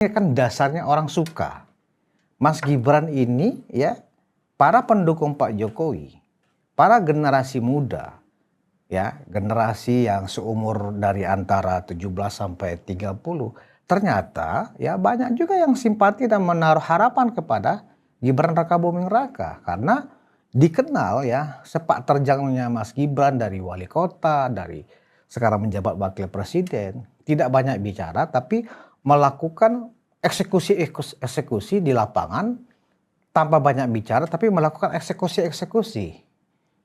Kan dasarnya orang suka. Mas Gibran ini ya, para pendukung Pak Jokowi, para generasi muda, ya, generasi yang seumur dari antara 17 sampai 30, ternyata ya banyak juga yang simpati dan menaruh harapan kepada Gibran Rakabuming Raka karena dikenal ya sepak terjangnya Mas Gibran dari wali kota, dari sekarang menjabat wakil presiden, tidak banyak bicara tapi melakukan eksekusi di lapangan tanpa banyak bicara tapi melakukan eksekusi.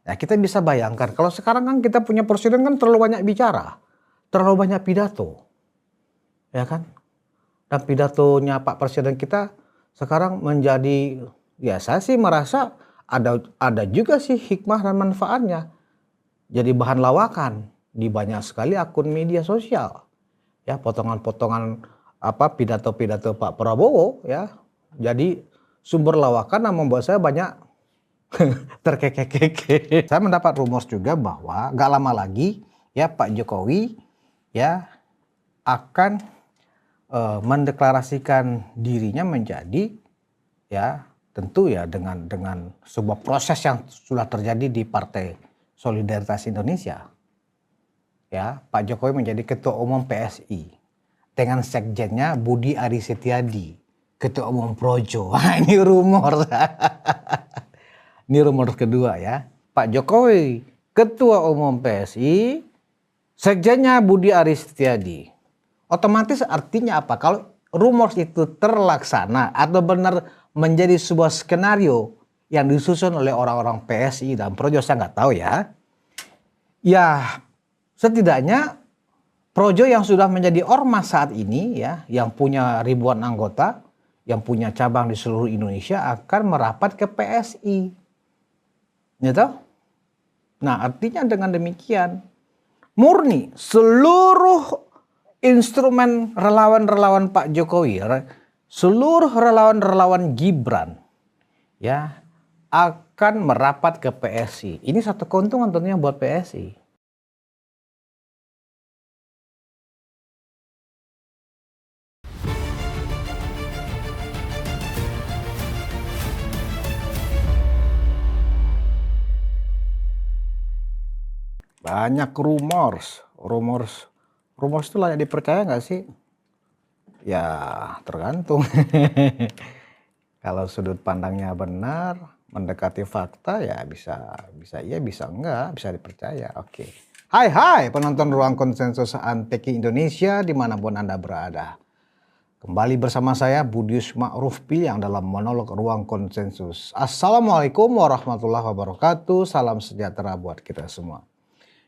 Nah, kita bisa bayangkan kalau sekarang kan kita punya presiden kan terlalu banyak bicara, terlalu banyak pidato, ya kan? Dan pidatonya Pak Presiden kita sekarang menjadi, ya saya sih merasa ada juga sih hikmah dan manfaatnya. Jadi bahan lawakan di banyak sekali akun media sosial. Ya, potongan-potongan pidato-pidato Pak Prabowo ya. Jadi sumber lawakan yang membuat saya banyak terkekeh-kekeh. Saya mendapat rumors juga bahwa gak lama lagi ya Pak Jokowi ya akan mendeklarasikan dirinya menjadi ya tentu ya dengan sebuah proses yang sudah terjadi di Partai Solidaritas Indonesia. Ya, Pak Jokowi menjadi Ketua Umum PSI dengan sekjennya Budi Aris Setiadi, Ketua Umum Projo. Nah, ini rumor. Ini rumor kedua ya. Pak Jokowi Ketua Umum PSI, sekjennya Budi Aris Setiadi. Otomatis artinya apa? Kalau rumor itu terlaksana atau benar menjadi sebuah skenario yang disusun oleh orang-orang PSI dan Projo, saya nggak tahu ya. Ya, setidaknya Projo yang sudah menjadi ormas saat ini ya, yang punya ribuan anggota, yang punya cabang di seluruh Indonesia akan merapat ke PSI. Gitu? Nah, artinya dengan demikian murni seluruh instrumen relawan-relawan Pak Jokowi, seluruh relawan-relawan Gibran ya akan merapat ke PSI. Ini satu keuntungan tentunya buat PSI. Banyak rumors itu layak dipercaya nggak sih? Ya tergantung. Kalau sudut pandangnya benar, mendekati fakta ya bisa iya, bisa enggak, bisa dipercaya. Oke. Hai penonton Ruang Konsensus Anteki Indonesia dimanapun Anda berada. Kembali bersama saya Budius Ma'ruf Piliang dalam monolog Ruang Konsensus. Assalamualaikum warahmatullahi wabarakatuh. Salam sejahtera buat kita semua.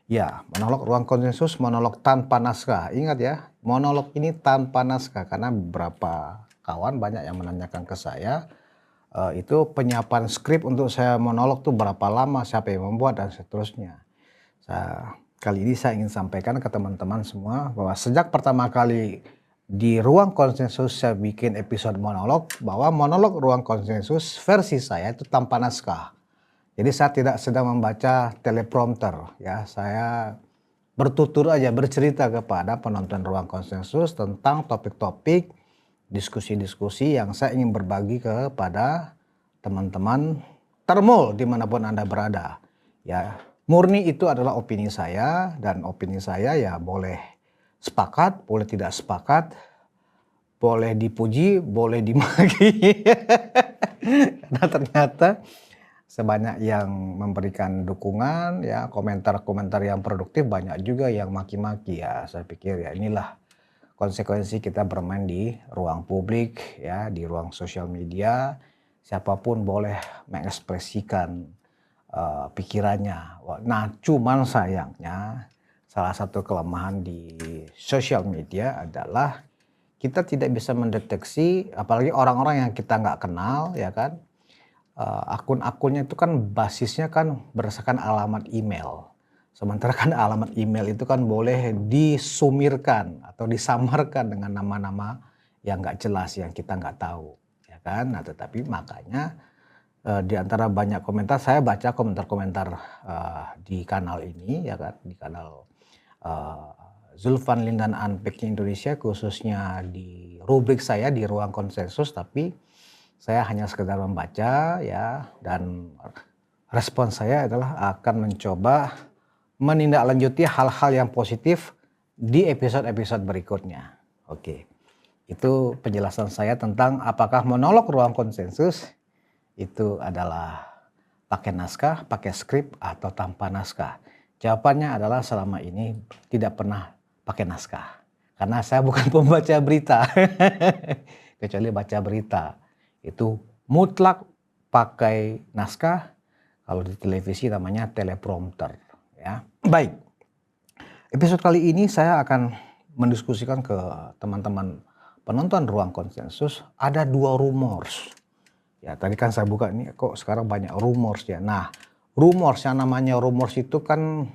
Ya, monolog Ruang Konsensus, monolog tanpa naskah. Ingat ya, monolog ini tanpa naskah karena beberapa kawan banyak yang menanyakan ke saya, itu penyiapan skrip untuk saya monolog tuh berapa lama, siapa yang membuat dan seterusnya. Kali ini saya ingin sampaikan ke teman-teman semua bahwa sejak pertama kali di Ruang Konsensus saya bikin episode monolog, bahwa monolog Ruang Konsensus versi saya itu tanpa naskah. Jadi saya tidak sedang membaca teleprompter ya, saya bertutur aja, bercerita kepada penonton Ruang Konsensus tentang topik-topik, diskusi-diskusi yang saya ingin berbagi kepada teman-teman termul dimanapun Anda berada. Ya, murni itu adalah opini saya dan opini saya ya boleh sepakat, boleh tidak sepakat, boleh dipuji, boleh dimaki. Karena ternyata sebanyak yang memberikan dukungan ya, komentar-komentar yang produktif, banyak juga yang maki-maki ya. Saya pikir ya inilah konsekuensi kita bermain di ruang publik ya, di ruang sosial media. Siapapun boleh mengekspresikan pikirannya. Nah, cuman sayangnya salah satu kelemahan di sosial media adalah kita tidak bisa mendeteksi, apalagi orang-orang yang kita nggak kenal ya kan. Akun-akunnya itu kan basisnya kan berdasarkan alamat email. Sementara kan alamat email itu kan boleh disumirkan atau disamarkan dengan nama-nama yang nggak jelas, yang kita nggak tahu, ya kan. Nah, tetapi makanya di antara banyak komentar, saya baca komentar-komentar di kanal ini, ya kan, di kanal Zulfan Lindan Unpacked Indonesia, khususnya di rubrik saya di Ruang Konsensus, tapi saya hanya sekedar membaca ya, dan respon saya adalah akan mencoba menindaklanjuti hal-hal yang positif di episode-episode berikutnya. Oke, itu penjelasan saya tentang apakah monolog Ruang Konsensus itu adalah pakai naskah, pakai skrip, atau tanpa naskah. Jawabannya adalah selama ini tidak pernah pakai naskah. Karena saya bukan pembaca berita. Kecuali baca berita. Itu mutlak pakai naskah. Kalau di televisi namanya teleprompter. Ya. Baik. Episode kali ini saya akan mendiskusikan ke teman-teman penonton Ruang Konsensus. Ada 2 rumors. Ya, tadi kan saya buka ini kok sekarang banyak rumors ya. Nah, rumors, yang namanya rumors itu kan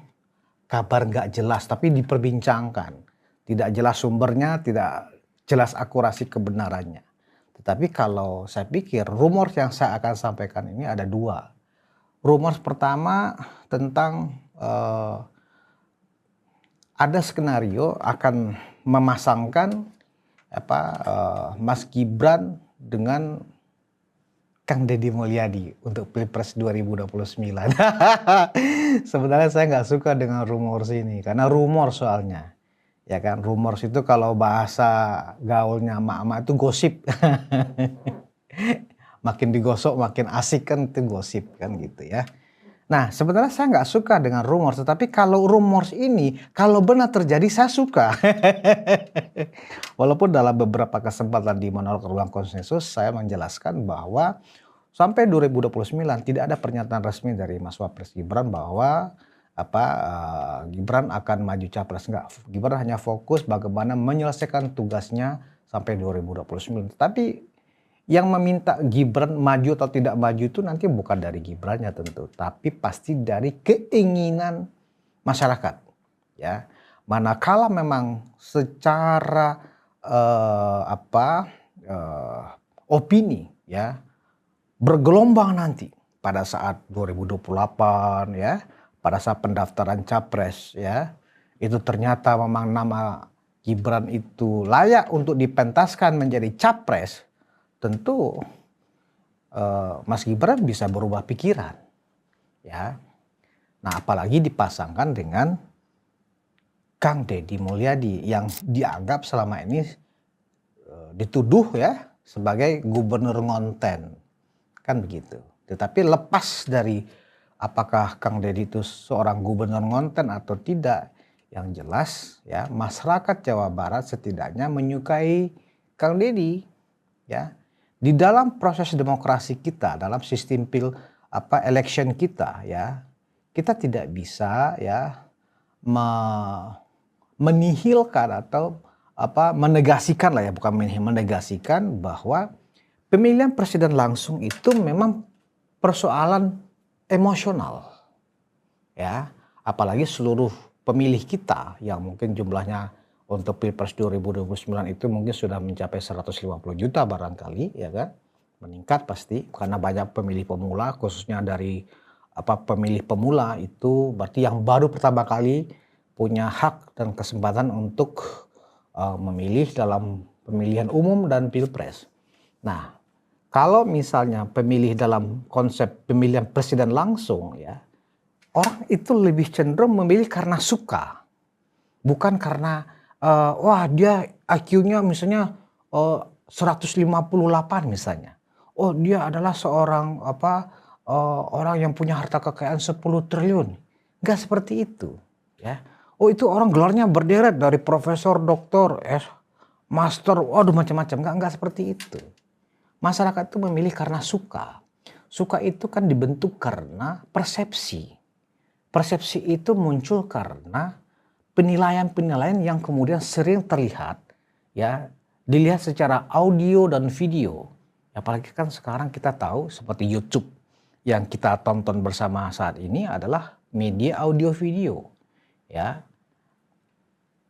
kabar nggak jelas tapi diperbincangkan. Tidak jelas sumbernya, tidak jelas akurasi kebenarannya. Tetapi kalau saya pikir rumors yang saya akan sampaikan ini ada 2. Rumors pertama tentang ada skenario akan memasangkan Mas Gibran dengan Kang Deddy Mulyadi untuk Pilpres 2029. Sebenarnya saya nggak suka dengan rumors ini, karena rumor soalnya. Ya kan, rumors itu kalau bahasa gaulnya emak-emak itu gosip. Makin digosok makin asik kan, itu gosip kan gitu ya. Nah, sebenarnya saya nggak suka dengan rumors, tetapi kalau rumors ini kalau benar terjadi saya suka. Walaupun dalam beberapa kesempatan di monolog Ruang Konsensus saya menjelaskan bahwa sampai 2029 tidak ada pernyataan resmi dari Mas Wapres Gibran bahwa Gibran akan maju capres. Enggak, Gibran hanya fokus bagaimana menyelesaikan tugasnya sampai 2029. Tapi yang meminta Gibran maju atau tidak maju itu nanti bukan dari Gibrannya tentu, tapi pasti dari keinginan masyarakat. Ya, manakala memang secara opini ya bergelombang nanti pada saat 2028 ya, pada saat pendaftaran capres ya, itu ternyata memang nama Gibran itu layak untuk dipentaskan menjadi capres, tentu Mas Gibran bisa berubah pikiran ya. Nah, apalagi dipasangkan dengan Kang Deddy Mulyadi yang dianggap selama ini dituduh ya sebagai gubernur ngonten, kan begitu. Tetapi lepas dari apakah Kang Deddy itu seorang gubernur ngonten atau tidak, yang jelas ya masyarakat Jawa Barat setidaknya menyukai Kang Deddy ya. Di dalam proses demokrasi kita, dalam sistem election kita ya, kita tidak bisa ya menihilkan atau menegasikan lah ya, bukan menegasikan bahwa pemilihan presiden langsung itu memang persoalan emosional ya, apalagi seluruh pemilih kita yang mungkin jumlahnya untuk Pilpres 2029 itu mungkin sudah mencapai 150 juta barangkali ya kan, meningkat pasti karena banyak pemilih pemula, khususnya dari pemilih pemula itu berarti yang baru pertama kali punya hak dan kesempatan untuk memilih dalam pemilihan umum dan pilpres. Nah, kalau misalnya pemilih dalam konsep pemilihan presiden langsung ya, orang itu lebih cenderung memilih karena suka, bukan karena wah dia IQ-nya misalnya 158 misalnya. Oh dia adalah seorang orang yang punya harta kekayaan 10 triliun. Enggak seperti itu ya. Oh itu orang gelarnya berderet dari profesor, doktor, master, waduh macam-macam. Enggak seperti itu. Masyarakat itu memilih karena suka. Suka itu kan dibentuk karena persepsi. Persepsi itu muncul karena penilaian-penilaian yang kemudian sering terlihat ya, dilihat secara audio dan video. Apalagi kan sekarang kita tahu seperti YouTube yang kita tonton bersama saat ini adalah media audio video ya.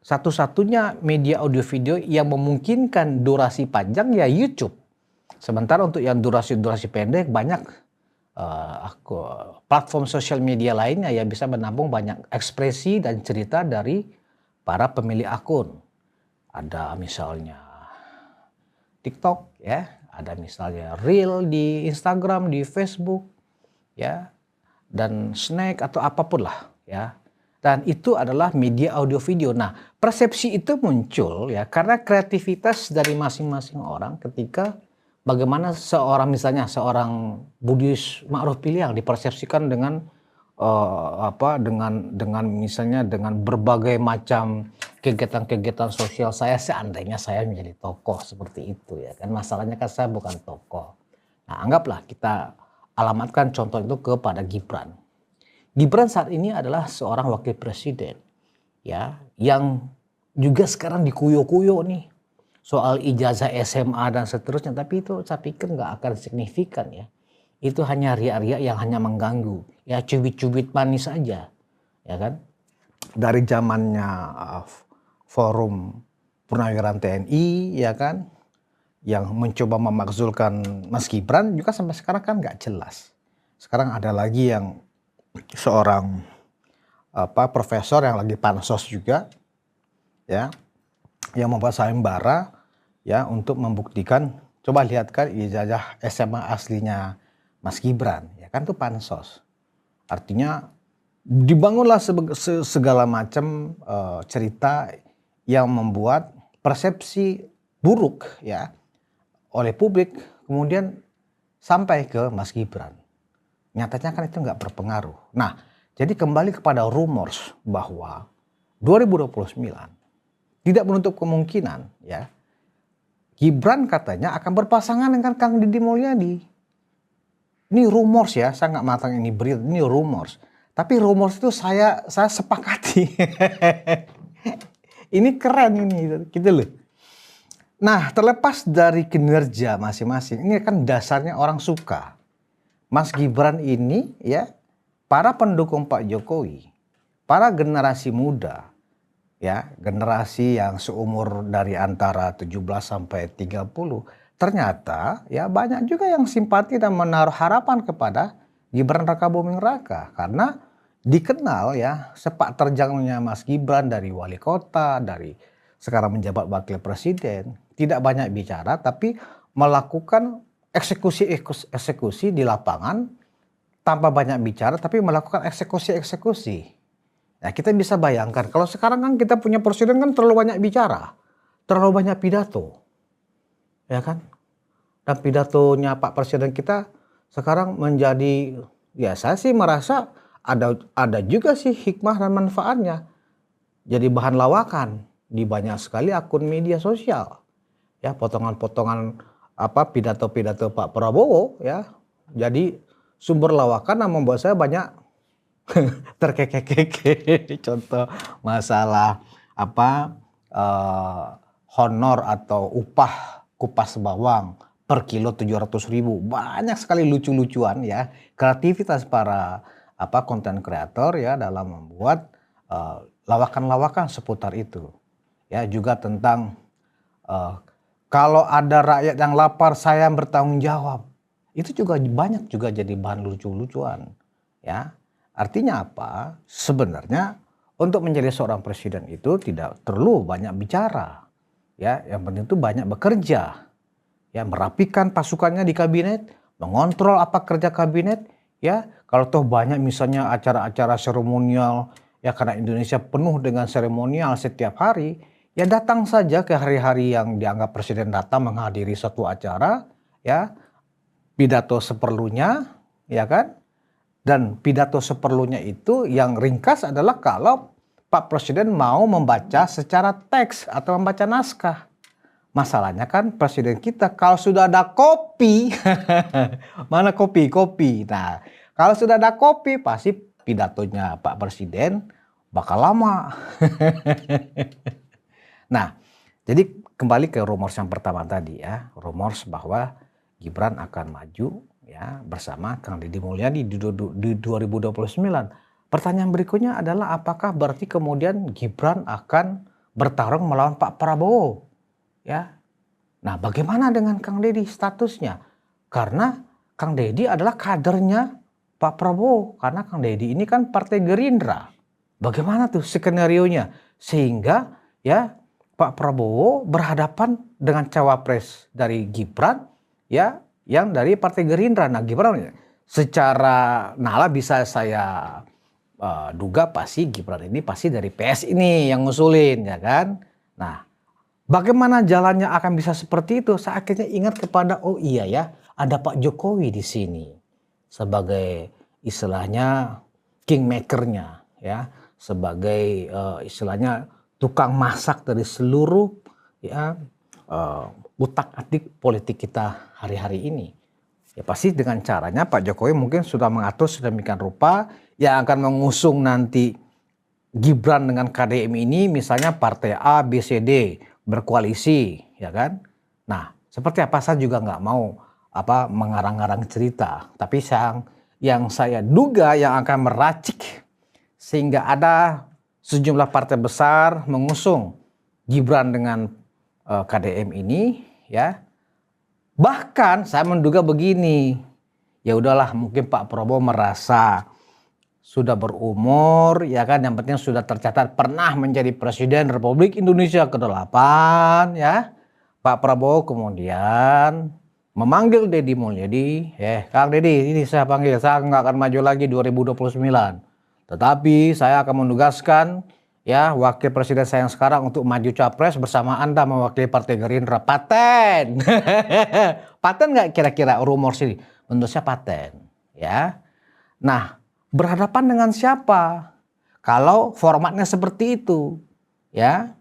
Satu-satunya media audio video yang memungkinkan durasi panjang ya YouTube. Sementara untuk yang durasi pendek banyak platform sosial media lainnya yang bisa menampung banyak ekspresi dan cerita dari para pemilik akun. Ada misalnya TikTok ya, ada misalnya Reel di Instagram, di Facebook ya, dan Snack atau apapun lah ya. Dan itu adalah media audio video. Nah, persepsi itu muncul ya karena kreativitas dari masing-masing orang ketika bagaimana misalnya seorang Budi Ma'ruf Piliang dipersepsikan dengan dengan misalnya dengan berbagai macam kegiatan-kegiatan sosial saya seandainya saya menjadi tokoh seperti itu ya kan, masalahnya kan saya bukan tokoh. Nah, anggaplah kita alamatkan contoh itu kepada Gibran. Gibran saat ini adalah seorang wakil presiden ya yang juga sekarang dikuyo-kuyo nih soal ijazah SMA dan seterusnya, tapi itu saya pikir nggak akan signifikan ya. Itu hanya riak-riak yang hanya mengganggu, ya cubit-cubit manis saja, ya kan. Dari zamannya forum Purnawiran TNI, ya kan, yang mencoba memakzulkan Mas Gibran juga sampai sekarang kan nggak jelas. Sekarang ada lagi yang seorang profesor yang lagi pansos juga, ya, yang membuat sayembara ya untuk membuktikan, coba lihatkan ijazah SMA aslinya Mas Gibran, ya kan itu pansos. Artinya dibangunlah segala macam cerita yang membuat persepsi buruk ya oleh publik kemudian sampai ke Mas Gibran. Nyatanya kan itu nggak berpengaruh. Nah, jadi kembali kepada rumors bahwa 2029 tidak menutup kemungkinan ya Gibran katanya akan berpasangan dengan Kang Deddy Mulyadi. Ini rumors ya, saya nggak matang ini berita, ini rumors. Tapi rumors itu saya sepakati. Ini keren ini, gitu loh. Nah, terlepas dari kinerja masing-masing, ini kan dasarnya orang suka. Mas Gibran ini ya, para pendukung Pak Jokowi, para generasi muda, ya, generasi yang seumur dari antara 17 sampai 30, ternyata ya banyak juga yang simpati dan menaruh harapan kepada Gibran Rakabuming Raka karena dikenal ya sepak terjangnya Mas Gibran dari wali kota, dari sekarang menjabat wakil presiden, tidak banyak bicara tapi melakukan eksekusi di lapangan tanpa banyak bicara tapi melakukan eksekusi. Nah, kita bisa bayangkan kalau sekarang kan kita punya presiden kan terlalu banyak bicara, terlalu banyak pidato, ya kan? Dan pidatonya Pak Presiden kita sekarang menjadi, ya saya sih merasa ada juga sih hikmah dan manfaatnya. Jadi bahan lawakan di banyak sekali akun media sosial, ya potongan-potongan pidato-pidato Pak Prabowo, ya jadi sumber lawakan yang membuat saya banyak terkekeh-kekeh. Contoh masalah honor atau upah kupas bawang per kilo 700.000. Banyak sekali lucu-lucuan ya, kreativitas para konten kreator ya dalam membuat lawakan-lawakan seputar itu. Ya, juga tentang kalau ada rakyat yang lapar saya yang bertanggung jawab. Itu juga banyak juga jadi bahan lucu-lucuan. Ya. Artinya apa? Sebenarnya untuk menjadi seorang presiden itu tidak perlu banyak bicara. Ya, yang penting itu banyak bekerja. Ya, merapikan pasukannya di kabinet, mengontrol apa kerja kabinet, ya. Kalau toh banyak misalnya acara-acara seremonial, ya karena Indonesia penuh dengan seremonial setiap hari, ya datang saja ke hari-hari yang dianggap presiden datang menghadiri satu acara, ya. Pidato seperlunya, ya kan? Dan pidato seperlunya itu yang ringkas adalah kalau Pak Presiden mau membaca secara teks atau membaca naskah. Masalahnya kan presiden kita kalau sudah ada kopi, mana kopi? Nah, kalau sudah ada kopi pasti pidatonya Pak Presiden bakal lama. Nah, jadi kembali ke rumors yang pertama tadi ya, rumors bahwa Gibran akan maju ya bersama Kang Deddy Mulyadi di 2029. Pertanyaan berikutnya adalah apakah berarti kemudian Gibran akan bertarung melawan Pak Prabowo? Ya. Nah, bagaimana dengan Kang Deddy statusnya? Karena Kang Deddy adalah kadernya Pak Prabowo, karena Kang Deddy ini kan Partai Gerindra. Bagaimana tuh skenario-nya? Sehingga ya Pak Prabowo berhadapan dengan cawapres dari Gibran ya yang dari Partai Gerindra. Nah, Gibran secara nalar bisa saya duga pasti Gibran ini pasti dari PS ini yang ngusulin, ya kan. Nah, bagaimana jalannya akan bisa seperti itu? Saya akhirnya ingat kepada, oh iya ya, ada Pak Jokowi di sini sebagai istilahnya kingmakernya, ya, sebagai istilahnya tukang masak dari seluruh ya utak-atik politik kita hari-hari ini. Ya pasti dengan caranya Pak Jokowi mungkin sudah mengatur sedemikian rupa yang akan mengusung nanti Gibran dengan KDM ini, misalnya partai A, B, C, D berkoalisi, ya kan? Nah, seperti apa, saya juga nggak mau mengarang-arang cerita, tapi yang saya duga yang akan meracik sehingga ada sejumlah partai besar mengusung Gibran dengan KDM ini, ya. Bahkan saya menduga begini, ya udahlah mungkin Pak Prabowo merasa sudah berumur, ya kan, yang penting sudah tercatat pernah menjadi Presiden Republik Indonesia ke-8, ya. Pak Prabowo kemudian memanggil Deddy Mulyadi, Kang Deddy, ini saya panggil, saya nggak akan maju lagi 2029. Tetapi saya akan menugaskan ya wakil presiden saya yang sekarang untuk maju capres bersama Anda mewakili Partai Gerindra. Paten. Paten nggak kira-kira rumor sini? Menurut saya paten, ya. Nah, berhadapan dengan siapa? Kalau formatnya seperti itu, ya.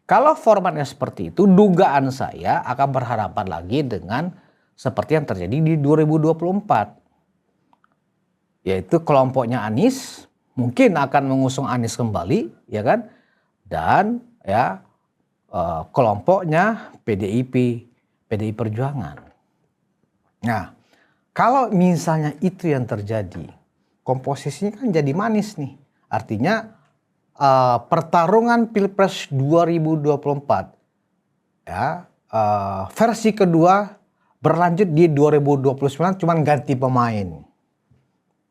Kalau formatnya seperti itu, dugaan saya akan berhadapan lagi dengan seperti yang terjadi di 2024. Yaitu kelompoknya Anies mungkin akan mengusung Anies kembali, ya kan? Dan ya kelompoknya PDI Perjuangan. Nah, kalau misalnya itu yang terjadi, komposisinya kan jadi manis nih. Artinya pertarungan Pilpres 2024 ya versi kedua berlanjut di 2029, cuman ganti pemain.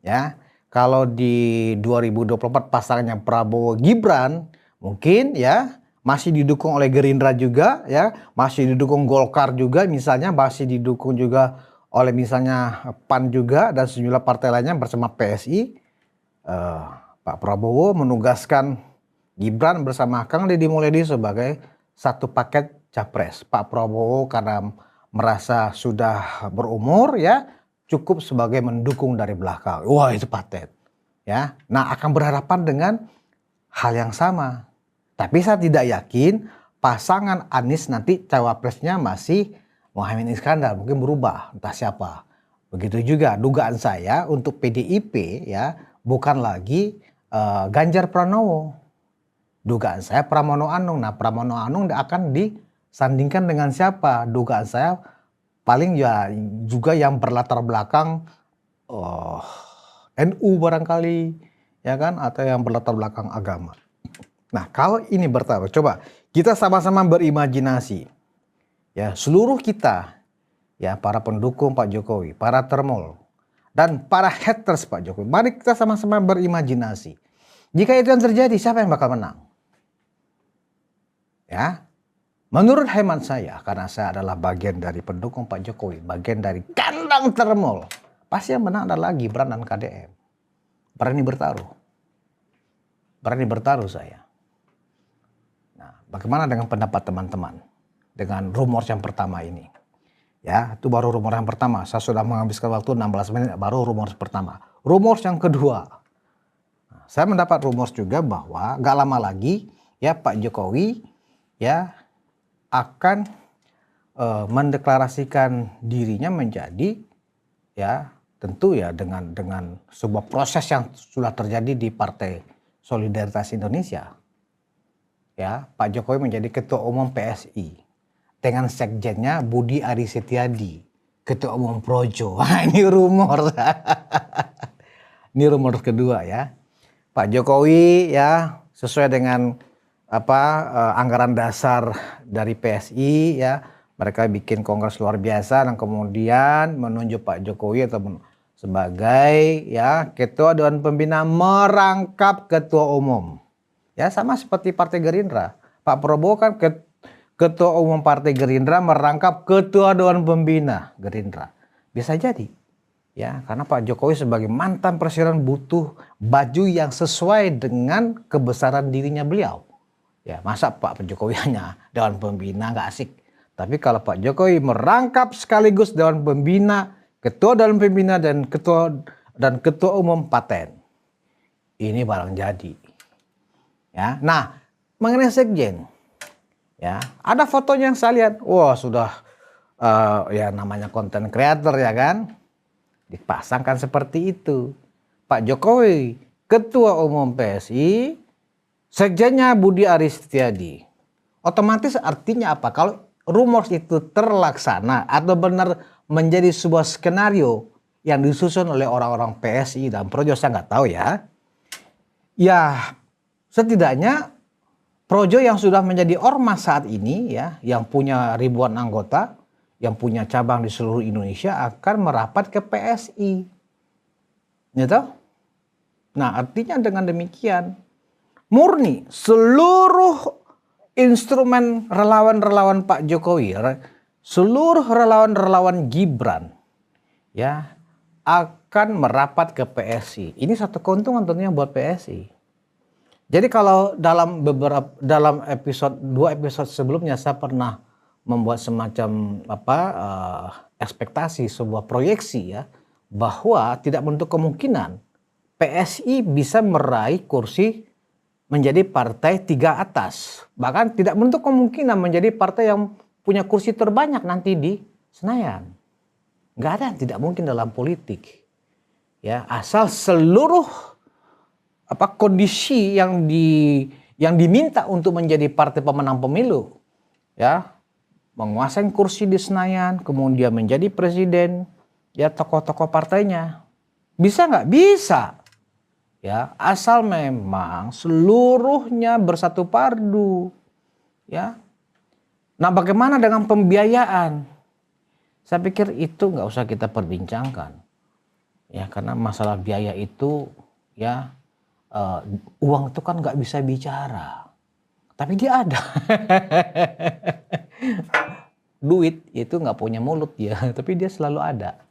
Ya, kalau di 2024 pasangannya Prabowo Gibran mungkin ya masih didukung oleh Gerindra juga, ya, masih didukung Golkar juga, misalnya masih didukung juga oleh misalnya PAN juga dan sejumlah partai lainnya bersama PSI. Pak Prabowo menugaskan Gibran bersama Kang Deddy Mulyadi sebagai satu paket capres. Pak Prabowo karena merasa sudah berumur, ya, cukup sebagai mendukung dari belakang. Wah, itu paten, ya. Nah, akan berhadapan dengan hal yang sama. Tapi saya tidak yakin pasangan Anies nanti cawapresnya masih Muhaimin Iskandar, mungkin berubah, entah siapa. Begitu juga dugaan saya untuk PDIP, ya, bukan lagi Ganjar Pranowo. Dugaan saya Pramono Anung. Nah, Pramono Anung akan disandingkan dengan siapa? Dugaan saya paling ya juga yang berlatar belakang NU barangkali, ya kan, atau yang berlatar belakang agama. Nah, kalau ini bertaruh, coba kita sama-sama berimajinasi, ya, seluruh kita, ya, para pendukung Pak Jokowi, para termol, dan para haters Pak Jokowi, mari kita sama-sama berimajinasi. Jika itu yang terjadi, siapa yang bakal menang? Ya, menurut hemat saya, karena saya adalah bagian dari pendukung Pak Jokowi, bagian dari kandang termol, pasti yang menang adalah Gibran dan KDM. Berani bertaruh saya. Nah, bagaimana dengan pendapat teman-teman dengan rumor yang pertama ini? Ya, itu baru rumor yang pertama. Saya sudah menghabiskan waktu 16 menit baru rumor pertama. Rumor yang kedua, nah, saya mendapat rumor juga bahwa gak lama lagi ya Pak Jokowi ya akan mendeklarasikan dirinya menjadi, ya, tentu ya dengan sebuah proses yang sudah terjadi di Partai Solidaritas Indonesia. Ya, Pak Jokowi menjadi ketua umum PSI dengan sekjennya Budi Aris Setiadi, ketua umum Projo. Nah, ini rumor. Ini rumor kedua, ya. Pak Jokowi ya sesuai dengan anggaran dasar dari PSI, ya, mereka bikin kongres luar biasa dan kemudian menunjuk Pak Jokowi atau sebagai ya ketua Dewan Pembina merangkap ketua umum. Ya sama seperti Partai Gerindra. Pak Prabowo kan ketua umum Partai Gerindra merangkap ketua Dewan Pembina Gerindra. Bisa jadi. Ya, karena Pak Jokowi sebagai mantan presiden butuh baju yang sesuai dengan kebesaran dirinya beliau. Ya, masa Pak Jokowi hanya Dewan Pembina nggak asik. Tapi kalau Pak Jokowi merangkap sekaligus Dewan Pembina, Ketua Dewan Pembina dan Ketua Umum Paten, ini barang jadi. Ya, nah mengenai sekjen, ya ada fotonya yang saya lihat, wah sudah ya namanya konten creator ya kan. Dipasangkan seperti itu. Pak Jokowi, Ketua Umum PSI, sekjennya Budi Aris Setiadi. Otomatis artinya apa? Kalau rumors itu terlaksana atau benar menjadi sebuah skenario yang disusun oleh orang-orang PSI dan Projo, saya nggak tahu ya. Ya, setidaknya Projo yang sudah menjadi ormas saat ini ya, yang punya ribuan anggota, yang punya cabang di seluruh Indonesia akan merapat ke PSI. Gitu? Nah, artinya dengan demikian murni seluruh instrumen relawan-relawan Pak Jokowi, seluruh relawan-relawan Gibran ya akan merapat ke PSI. Ini satu keuntungan tentunya buat PSI. Jadi kalau dalam episode 2 episode sebelumnya saya pernah membuat semacam ekspektasi, sebuah proyeksi ya, bahwa tidak menutup kemungkinan PSI bisa meraih kursi menjadi partai 3 atas. Bahkan tidak menutup kemungkinan menjadi partai yang punya kursi terbanyak nanti di Senayan. Nggak ada yang tidak mungkin dalam politik. Ya, asal seluruh kondisi yang diminta untuk menjadi partai pemenang pemilu ya, menguasai kursi di Senayan, kemudian menjadi presiden, ya tokoh-tokoh partainya. Bisa nggak? Bisa. Ya, asal memang seluruhnya bersatu padu. Ya. Nah, bagaimana dengan pembiayaan? Saya pikir itu nggak usah kita perbincangkan. Ya, karena masalah biaya itu ya uang itu kan nggak bisa bicara. Tapi dia ada. Duit itu nggak punya mulut ya, tapi dia selalu ada.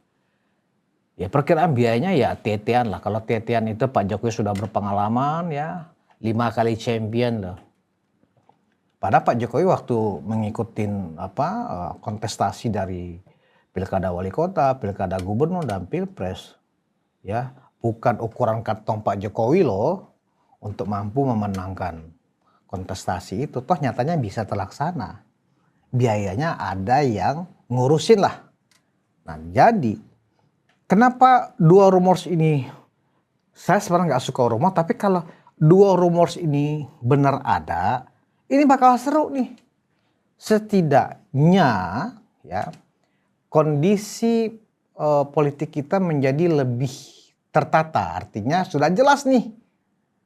Ya perkiraan biayanya ya tetean lah. Kalau tetean itu Pak Jokowi sudah berpengalaman ya, 5 kali champion loh. Padahal Pak Jokowi waktu mengikuti kontestasi dari pilkada wali kota, pilkada gubernur dan pilpres, ya bukan ukuran kantong Pak Jokowi loh untuk mampu memenangkan kontestasi itu. Toh nyatanya bisa terlaksana. Biayanya ada yang ngurusin lah. Nah jadi kenapa 2 rumors ini, saya sebenarnya nggak suka rumor, tapi kalau 2 rumors ini benar ada, ini bakal seru nih. Setidaknya ya kondisi politik kita menjadi lebih tertata, artinya sudah jelas nih.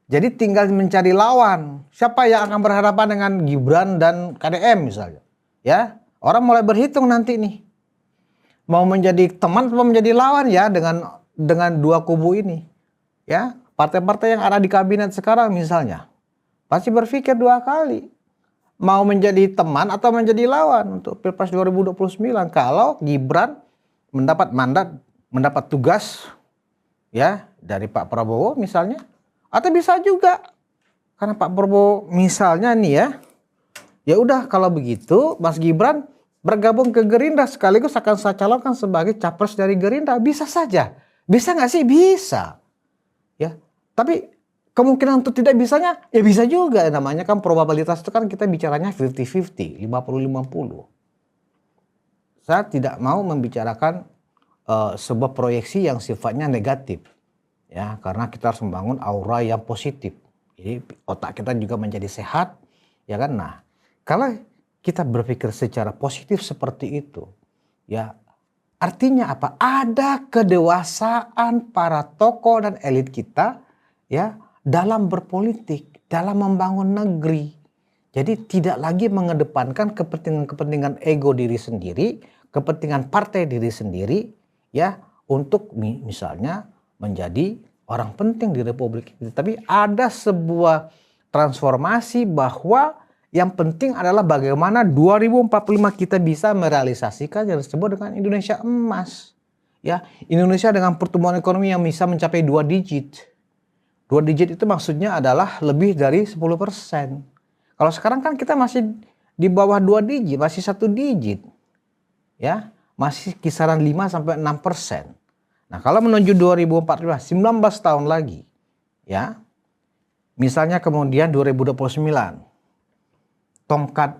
Jadi tinggal mencari lawan. Siapa yang akan berhadapan dengan Gibran dan KDM misalnya. Ya, orang mulai berhitung nanti nih. Mau menjadi teman atau menjadi lawan ya dengan 2 kubu ini. Ya, partai-partai yang ada di kabinet sekarang misalnya. Pasti berpikir 2 kali. Mau menjadi teman atau menjadi lawan untuk Pilpres 2029 kalau Gibran mendapat mandat, mendapat tugas ya dari Pak Prabowo misalnya. Atau bisa juga karena Pak Prabowo misalnya nih ya udah kalau begitu Mas Gibran bergabung ke Gerindra sekaligus akan saya calonkan sebagai capres dari Gerindra. Bisa saja. Bisa nggak sih? Bisa. Ya. Tapi kemungkinan untuk tidak bisanya ya bisa juga. Namanya kan probabilitas itu kan kita bicaranya 50-50, 50-50. Saya tidak mau membicarakan sebuah proyeksi yang sifatnya negatif. Ya, karena kita harus membangun aura yang positif. Jadi otak kita juga menjadi sehat, ya kan? Nah, kalau kita berpikir secara positif seperti itu, ya artinya apa? Ada kedewasaan para tokoh dan elit kita, ya, dalam berpolitik, dalam membangun negeri. Jadi tidak lagi mengedepankan kepentingan-kepentingan ego diri sendiri, kepentingan partai diri sendiri, ya, untuk misalnya menjadi orang penting di Republik ini. Tapi ada sebuah transformasi bahwa yang penting adalah bagaimana 2045 kita bisa merealisasikan yang disebut dengan Indonesia emas. Ya, Indonesia dengan pertumbuhan ekonomi yang bisa mencapai 2 digit. 2 digit itu maksudnya adalah lebih dari 10%. Kalau sekarang kan kita masih di bawah 2 digit, masih 1 digit. Ya, masih kisaran 5-6%. Nah, kalau menuju 2045, 19 tahun lagi, ya. Misalnya kemudian 2029, tongkat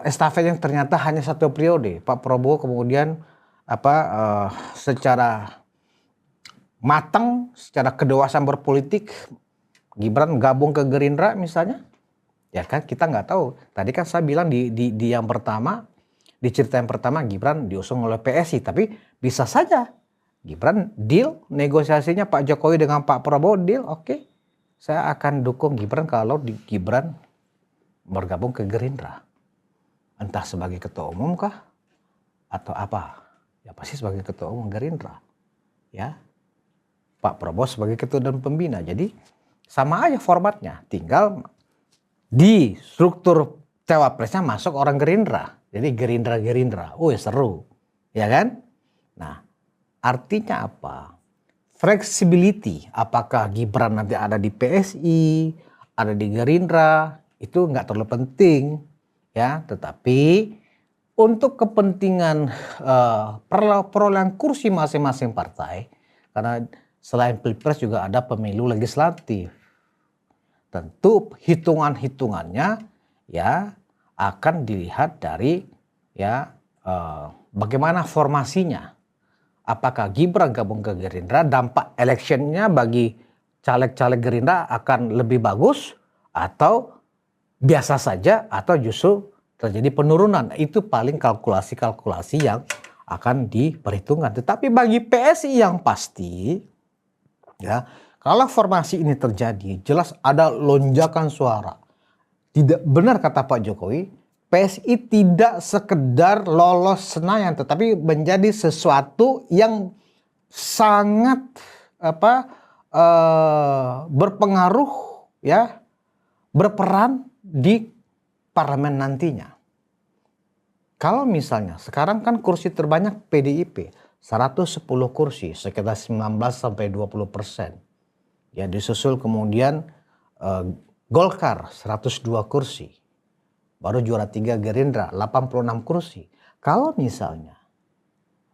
estafet yang ternyata hanya 1 periode. Pak Prabowo kemudian secara matang, secara kedewasaan berpolitik, Gibran gabung ke Gerindra misalnya, ya kan kita nggak tahu. Tadi kan saya bilang di yang pertama, di cerita yang pertama Gibran diusung oleh PSI, tapi bisa saja Gibran deal, negosiasinya Pak Jokowi dengan Pak Prabowo deal, oke. Saya akan dukung Gibran kalau Gibran bergabung ke Gerindra. Entah sebagai ketua umum kah atau apa. Ya pasti sebagai ketua umum Gerindra. Ya. Pak Prabowo sebagai ketua dan pembina. Jadi sama aja formatnya. Tinggal di struktur cawapresnya masuk orang Gerindra. Jadi Gerindra. Seru. Ya kan? Nah, artinya apa? Flexibility, apakah Gibran nanti ada di PSI, ada di Gerindra, itu nggak terlalu penting, ya. Tetapi untuk kepentingan perolehan kursi masing-masing partai, karena selain Pilpres juga ada pemilu legislatif, tentu hitungan-hitungannya ya akan dilihat dari ya bagaimana formasinya. Apakah Gibran gabung ke Gerindra, dampak electionnya bagi caleg-caleg Gerindra akan lebih bagus atau biasa saja atau justru terjadi penurunan. Itu paling kalkulasi-kalkulasi yang akan diperhitungkan. Tetapi bagi PSI yang pasti, ya kalau formasi ini terjadi, jelas ada lonjakan suara. Tidak benar kata Pak Jokowi, PSI tidak sekedar lolos Senayan, tetapi menjadi sesuatu yang sangat berpengaruh, ya, berperan di parlemen nantinya. Kalau misalnya sekarang kan kursi terbanyak PDIP 110 kursi, sekitar 19-20%. Ya, disusul kemudian Golkar 102 kursi. Baru juara 3 Gerindra 86 kursi. Kalau misalnya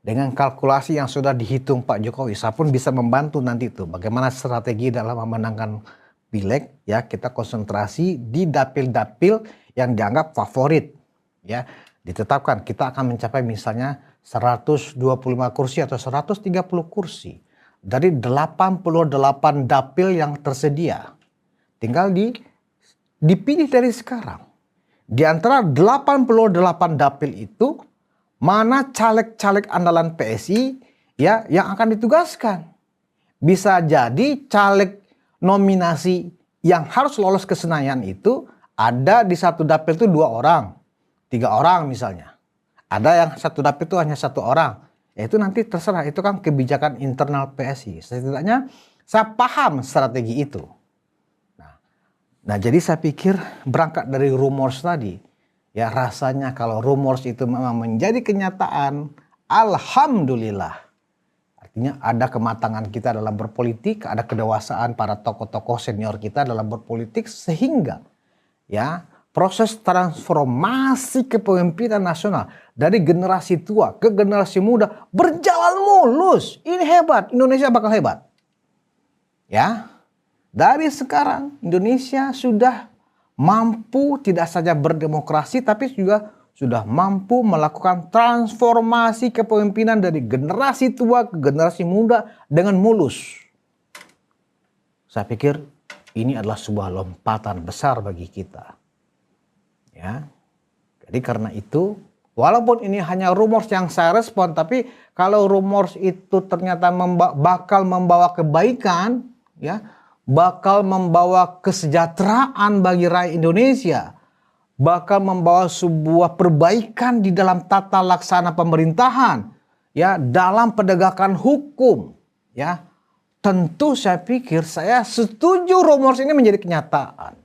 dengan kalkulasi yang sudah dihitung Pak Jokowi, saya pun bisa membantu nanti itu bagaimana strategi dalam memenangkan pileg, ya kita konsentrasi di dapil-dapil yang dianggap favorit, ya ditetapkan kita akan mencapai misalnya 125 kursi atau 130 kursi dari 88 dapil yang tersedia. Tinggal dipilih dari sekarang. Di antara 88 dapil itu, mana caleg-caleg andalan PSI ya yang akan ditugaskan. Bisa jadi caleg nominasi yang harus lolos ke Senayan itu ada di satu dapil itu 2 orang, 3 orang misalnya. Ada yang satu dapil itu hanya 1 orang. Ya itu nanti terserah, itu kan kebijakan internal PSI. Setidaknya saya paham strategi itu. Nah jadi saya pikir berangkat dari rumors tadi, ya rasanya kalau rumors itu memang menjadi kenyataan, alhamdulillah. Artinya ada kematangan kita dalam berpolitik, ada kedewasaan para tokoh-tokoh senior kita dalam berpolitik sehingga ya proses transformasi kepemimpinan nasional dari generasi tua ke generasi muda berjalan mulus. Ini hebat, Indonesia bakal hebat. Ya. Dari sekarang Indonesia sudah mampu tidak saja berdemokrasi tapi juga sudah mampu melakukan transformasi kepemimpinan dari generasi tua ke generasi muda dengan mulus. Saya pikir ini adalah sebuah lompatan besar bagi kita. Ya. Jadi karena itu walaupun ini hanya rumors yang saya respon, tapi kalau rumors itu ternyata bakal membawa kebaikan, ya bakal membawa kesejahteraan bagi rakyat Indonesia, bakal membawa sebuah perbaikan di dalam tata laksana pemerintahan, ya dalam penegakan hukum, ya tentu saya pikir saya setuju rumors ini menjadi kenyataan.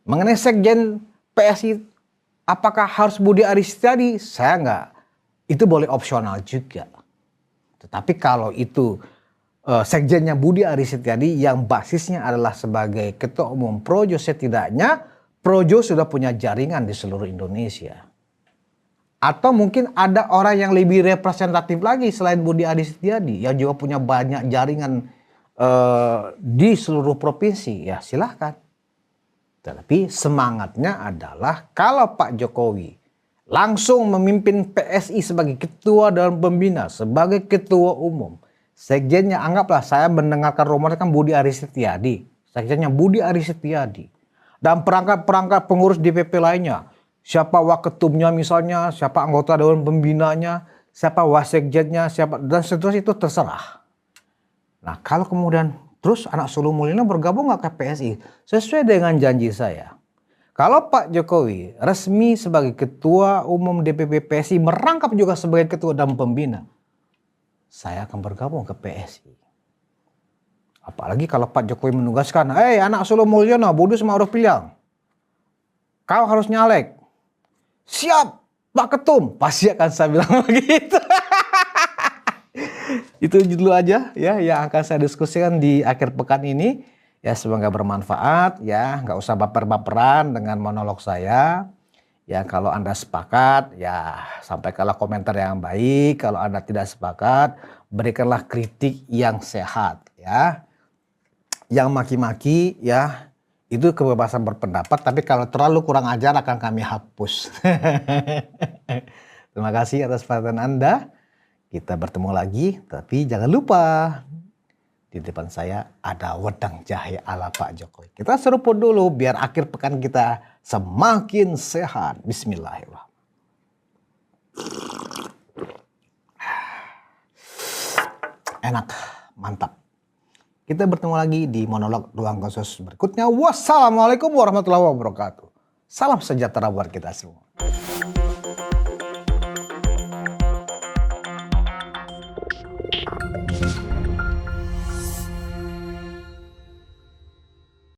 Mengenai sekjen PSI, apakah harus Budi Aris Setiadi? Saya enggak. Itu boleh opsional juga. Tetapi kalau itu sekjennya Budi Aris Setiadi yang basisnya adalah sebagai ketua umum Projo, setidaknya Projo sudah punya jaringan di seluruh Indonesia. Atau mungkin ada orang yang lebih representatif lagi selain Budi Aris Setiadi yang juga punya banyak jaringan di seluruh provinsi, ya silahkan. Tetapi semangatnya adalah kalau Pak Jokowi langsung memimpin PSI sebagai ketua dan pembina, sebagai ketua umum, sekjennya anggaplah saya mendengarkan rumor kan Budi Aris Setiadi, sekjennya Budi Aris Setiadi, dan perangkat-perangkat pengurus DPP lainnya. Siapa waketumnya misalnya, siapa anggota dewan pembinanya, siapa wasekjennya, siapa dan seterusnya itu terserah. Nah kalau kemudian terus anak sulung Mulyono bergabung nggak ke PSI sesuai dengan janji saya. Kalau Pak Jokowi resmi sebagai ketua umum DPP PSI merangkap juga sebagai ketua dan pembina, saya akan bergabung ke PSI. Apalagi kalau Pak Jokowi menugaskan, anak sulung Mulyono, Budi sama Arif Piliang, kau harus nyalek. Siap Pak Ketum, pasti akan saya bilang begitu. Itu dulu aja ya yang akan saya diskusikan di akhir pekan ini. Ya semoga bermanfaat ya, nggak usah baper-baperan dengan monolog saya. Ya kalau Anda sepakat ya sampaikanlah komentar yang baik. Kalau Anda tidak sepakat berikanlah kritik yang sehat ya. Yang maki-maki ya itu kebebasan berpendapat, tapi kalau terlalu kurang ajar akan kami hapus. Terima kasih atas perhatian Anda. Kita bertemu lagi, tapi jangan lupa di depan saya ada wedang jahe ala Pak Jokowi. Kita seruput dulu biar akhir pekan kita semakin sehat. Bismillahirrahmanirrahim. Enak, mantap. Kita bertemu lagi di monolog ruang khusus berikutnya. Wassalamualaikum warahmatullahi wabarakatuh. Salam sejahtera buat kita semua.